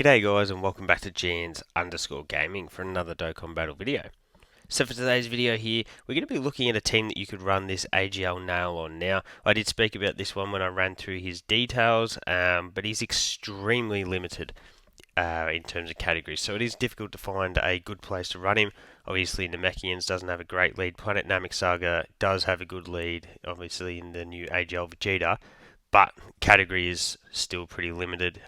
G'day guys and welcome back to Jans_Gaming for another Dokkan Battle video. So for today's video here, we're going to be looking at a team that you could run this AGL Nail on. Now, I did speak about this one when I ran through his details, but he's extremely limited in terms of categories. So it is difficult to find a good place to run him. Obviously, Namekians doesn't have a great lead. Planet Namek Saga does have a good lead, obviously in the new AGL Vegeta, but category is still pretty limited.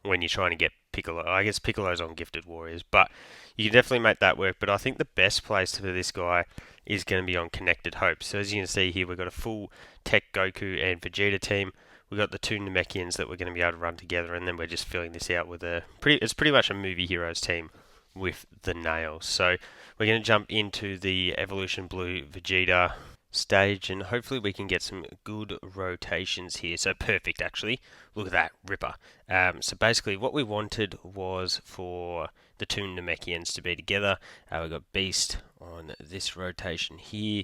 When you're trying to get Piccolo. I guess Piccolo's on Gifted Warriors, but you can definitely make that work. But I think the best place for this guy is going to be on Connected Hope. So as you can see here, we've got a full Tech Goku and Vegeta team. We've got the two Namekians that we're going to be able to run together, and then we're just filling this out with it's pretty much a movie heroes team with the nails. So we're going to jump into the Evolution Blue Vegeta stage, and hopefully we can get some good rotations here. So perfect, actually. Look at that ripper. So basically what we wanted was for the two Namekians to be together. We got Beast on this rotation here.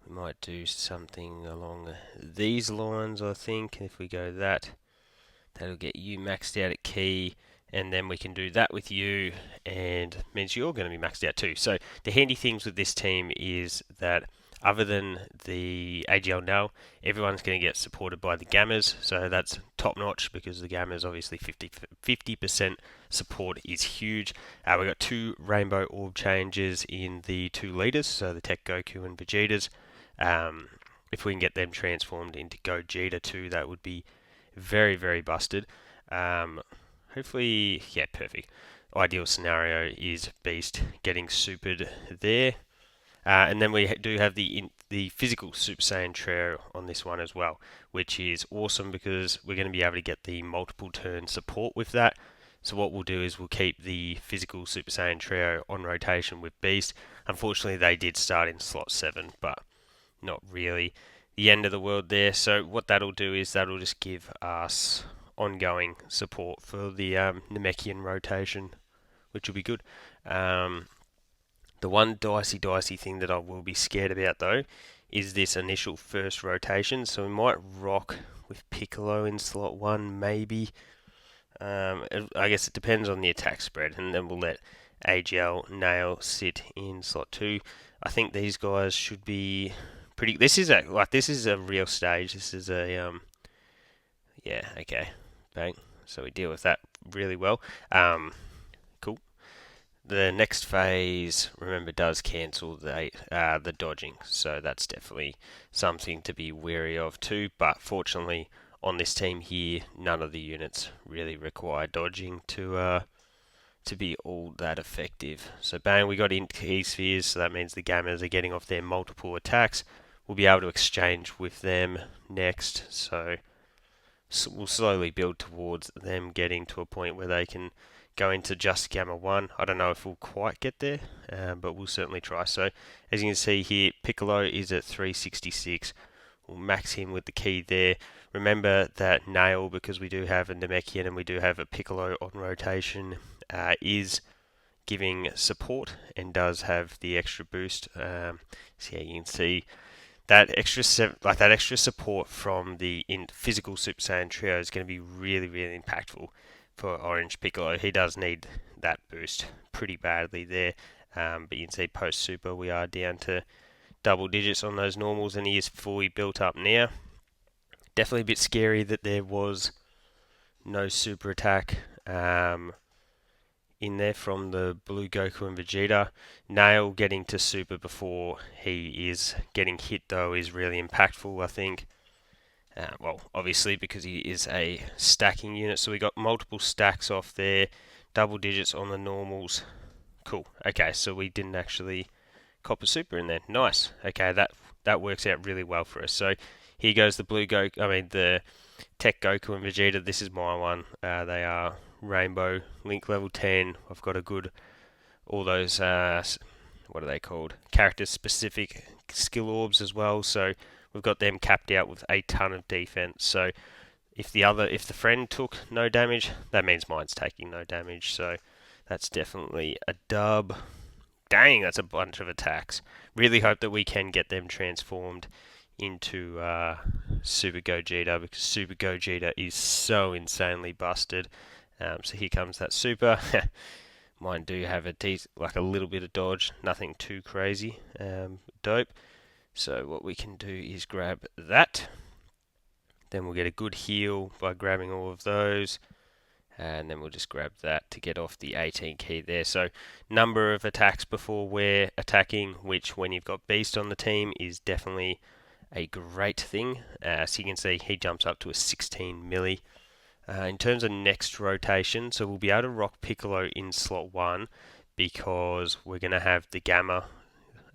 We might do something along these lines, I think. If we go that'll get you maxed out at key, and then we can do that with you, and means you're going to be maxed out too. So the handy things with this team is that other than the AGL Nail, everyone's going to get supported by the Gammas, so that's top notch because the Gammas obviously 50% support is huge. We've got two Rainbow Orb changes in the two leaders, so the Tech Goku and Vegetas. If we can get them transformed into Gogeta too, that would be very, very busted. Hopefully, yeah, perfect. Ideal scenario is Beast getting supered there. And then we do have the physical Super Saiyan trio on this one as well, which is awesome because we're going to be able to get the multiple turn support with that. So what we'll do is we'll keep the physical Super Saiyan trio on rotation with Beast. Unfortunately, they did start in slot 7, but not really the end of the world there. So what that'll do is that'll just give us ongoing support for the Namekian rotation, which will be good. The one dicey thing that I will be scared about though is this initial first rotation. So we might rock with Piccolo in slot 1 maybe. I guess it depends on the attack spread, and then we'll let AGL Nail sit in slot 2. I think these guys should be pretty. This is a real stage. This is a yeah, okay, bang. So we deal with that really well. Cool. The next phase, remember, does cancel the dodging, so that's definitely something to be wary of too. But fortunately, on this team here, none of the units really require dodging to be all that effective. So bang, we got in key spheres, so that means the Gammas are getting off their multiple attacks. We'll be able to exchange with them next, so we'll slowly build towards them getting to a point where they can go into just Gamma 1. I don't know if we'll quite get there, but we'll certainly try. So as you can see here, Piccolo is at 366. We'll max him with the key there. Remember that Nail, because we do have a Namekian and we do have a Piccolo on rotation, is giving support and does have the extra boost. So yeah, you can see that extra support from the physical Super Saiyan trio is going to be really, really impactful for Orange Piccolo. He does need that boost pretty badly there, but you can see post super we are down to double digits on those normals, and he is fully built up now. Definitely a bit scary that there was no super attack in there from the blue Goku and Vegeta. Nail getting to super before he is getting hit though is really impactful, I think. Well, obviously because he is a stacking unit, so we got multiple stacks off there, double digits on the normals. Cool. Okay, so we didn't actually cop a super in there. Nice. Okay, that works out really well for us. So here goes the the Tech Goku and Vegeta. This is my one. They are Rainbow Link level 10. I've got all those what are they called? Character specific skill orbs as well. So we've got them capped out with a ton of defense. So if the friend took no damage, that means mine's taking no damage. So that's definitely a dub. Dang, that's a bunch of attacks. Really hope that we can get them transformed into Super Gogeta, because Super Gogeta is so insanely busted. So here comes that super. Mine do have like a little bit of dodge, nothing too crazy, dope. So what we can do is grab that. Then we'll get a good heal by grabbing all of those. And then we'll just grab that to get off the 18 key there. So number of attacks before we're attacking, which when you've got Beast on the team is definitely a great thing. So you can see he jumps up to a 16 milli. In terms of next rotation, so we'll be able to rock Piccolo in slot 1 because we're going to have the Gamma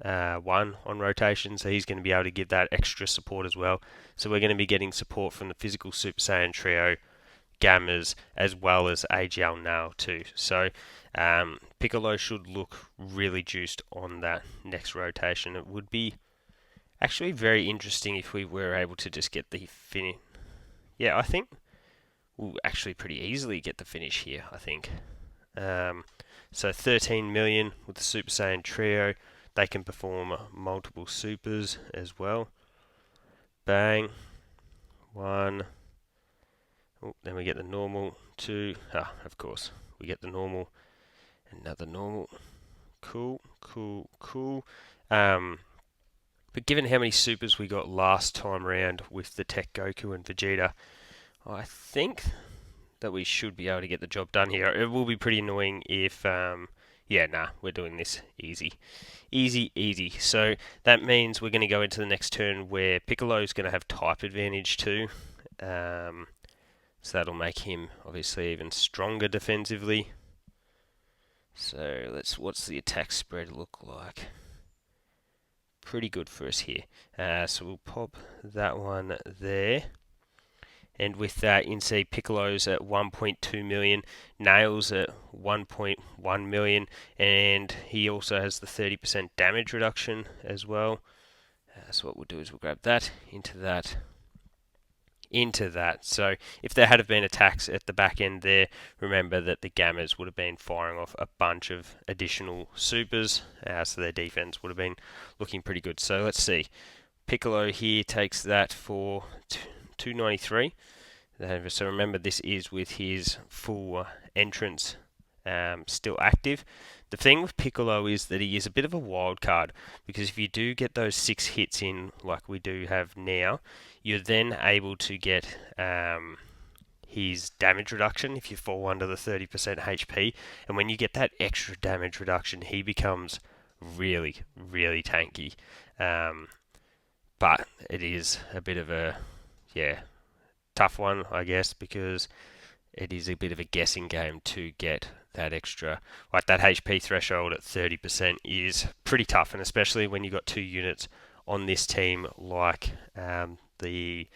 1 on rotation, so he's going to be able to give that extra support as well. So we're going to be getting support from the physical Super Saiyan trio, Gammas, as well as AGL Nail too. So Piccolo should look really juiced on that next rotation. It would be actually very interesting if we were able to just get the finish. Yeah, I think we'll actually pretty easily get the finish here, I think. So 13 million with the Super Saiyan trio. They can perform multiple supers as well. Bang. 1. Oh, then we get the normal. 2. Of course. We get the normal. Another normal. Cool, cool, cool. But given how many supers we got last time round with the Tech Goku and Vegeta, I think that we should be able to get the job done here. It will be pretty annoying if, we're doing this easy. Easy, easy. So that means we're going to go into the next turn where Piccolo's going to have type advantage too. So that'll make him obviously even stronger defensively. So what's the attack spread look like? Pretty good for us here. So we'll pop that one there. And with that, you can see Piccolo's at 1.2 million, Nail's at 1.1 million, and he also has the 30% damage reduction as well. So what we'll do is we'll grab that, into that. So if there had been attacks at the back end there, remember that the Gammas would have been firing off a bunch of additional supers, so their defense would have been looking pretty good. So let's see. Piccolo here takes that for 293. So remember, this is with his full entrance still active. The thing with Piccolo is that he is a bit of a wild card, because if you do get those 6 hits in like we do have now, you're then able to get his damage reduction if you fall under the 30% HP, and when you get that extra damage reduction, he becomes really, really tanky. But it is a bit of a, tough one, I guess, because it is a bit of a guessing game to get that extra. Like that HP threshold at 30% is pretty tough, and especially when you've got 2 units on this team like the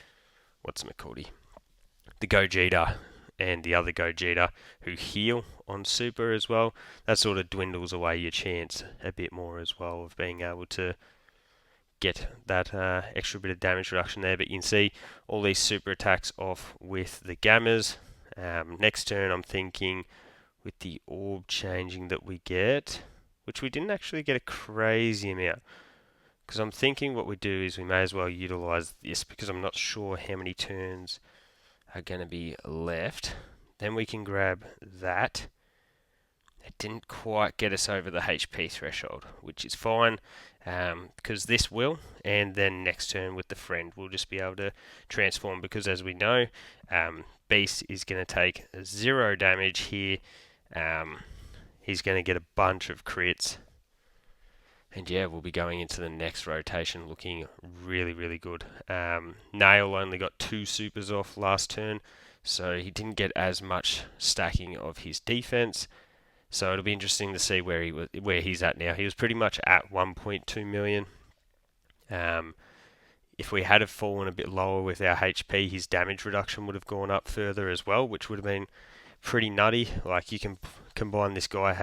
Gogeta and the other Gogeta who heal on super as well. That sort of dwindles away your chance a bit more as well of being able to get that extra bit of damage reduction there. But you can see all these super attacks off with the Gammas. Next turn I'm thinking with the orb changing that we get, which we didn't actually get a crazy amount, because I'm thinking what we do is we may as well utilize this, because I'm not sure how many turns are going to be left. Then we can grab that. It didn't quite get us over the HP threshold, which is fine, because this will, and then next turn with the friend we'll just be able to transform, because as we know, Beast is going to take 0 damage here. He's going to get a bunch of crits, and we'll be going into the next rotation looking really, really good. Nail only got 2 supers off last turn, so he didn't get as much stacking of his defense. So it'll be interesting to see where he's at now. He was pretty much at 1.2 million. If we had have fallen a bit lower with our HP, his damage reduction would have gone up further as well, which would have been pretty nutty. Like, you can combine this guy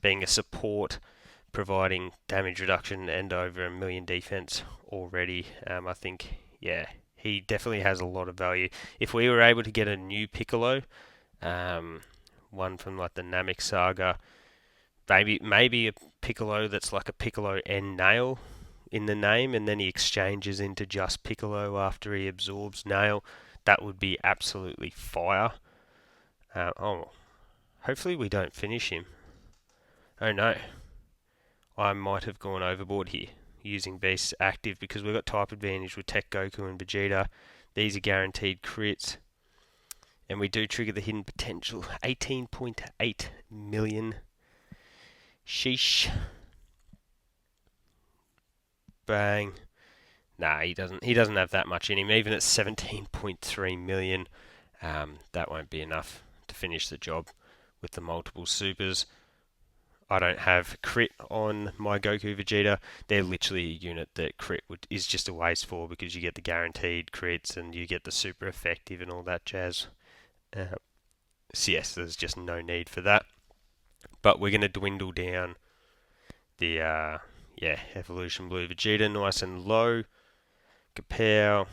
being a support, providing damage reduction and over 1 million defense already. I think, he definitely has a lot of value. If we were able to get a new Piccolo, one from like the Namek saga, maybe a Piccolo that's like a Piccolo and Nail in the name, and then he exchanges into just Piccolo after he absorbs Nail, that would be absolutely fire. Oh, hopefully we don't finish him. Oh no, I might have gone overboard here using Beast's active because we've got type advantage with Tech Goku and Vegeta. These are guaranteed crits. And we do trigger the hidden potential. 18.8 million. Sheesh. Bang. Nah, he doesn't have that much in him. Even at 17.3 million, that won't be enough to finish the job with the multiple supers. I don't have crit on my Goku Vegeta. They're literally a unit that crit is just a waste for because you get the guaranteed crits and you get the super effective and all that jazz. So yes, there's just no need for that. But we're going to dwindle down the Evolution Blue Vegeta nice and low. Kapow.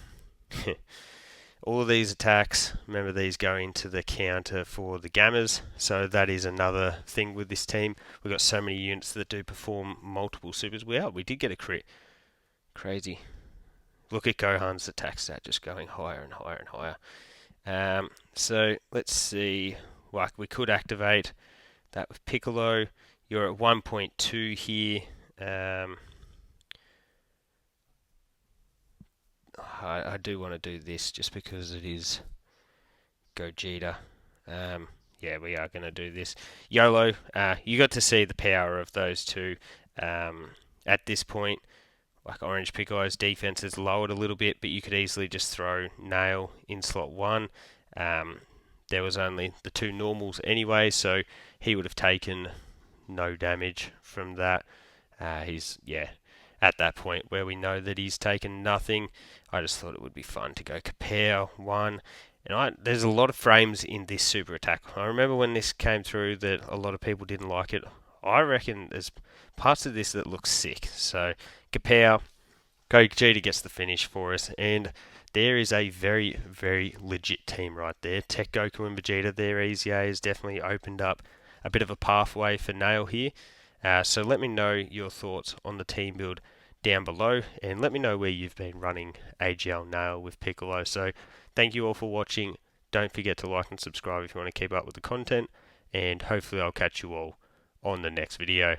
All of these attacks, remember these go into the counter for the Gammas, so that is another thing with this team. We've got so many units that do perform multiple supers. We did get a crit. Crazy. Look at Gohan's attack stat just going higher and higher and higher. So let's see. Like we could activate that with Piccolo. You're at 1.2 here. I do want to do this just because it is Gogeta. Yeah, we are going to do this. YOLO, you got to see the power of those two at this point. Like Orange Piccolo's defense is lowered a little bit, but you could easily just throw Nail in slot 1. There was only the two normals anyway, so he would have taken no damage from that. He's at that point where we know that he's taken nothing. I just thought it would be fun to go Kapow 1. And there's a lot of frames in this super attack. I remember when this came through that a lot of people didn't like it. I reckon there's parts of this that look sick. So Kapow, Gogeta gets the finish for us. And there is a very, very legit team right there. Tech Goku and Vegeta, their EZA has definitely opened up a bit of a pathway for Nail here. So let me know your thoughts on the team build down below, and let me know where you've been running AGL Nail with Piccolo. So thank you all for watching. Don't forget to like and subscribe if you want to keep up with the content, and hopefully I'll catch you all on the next video.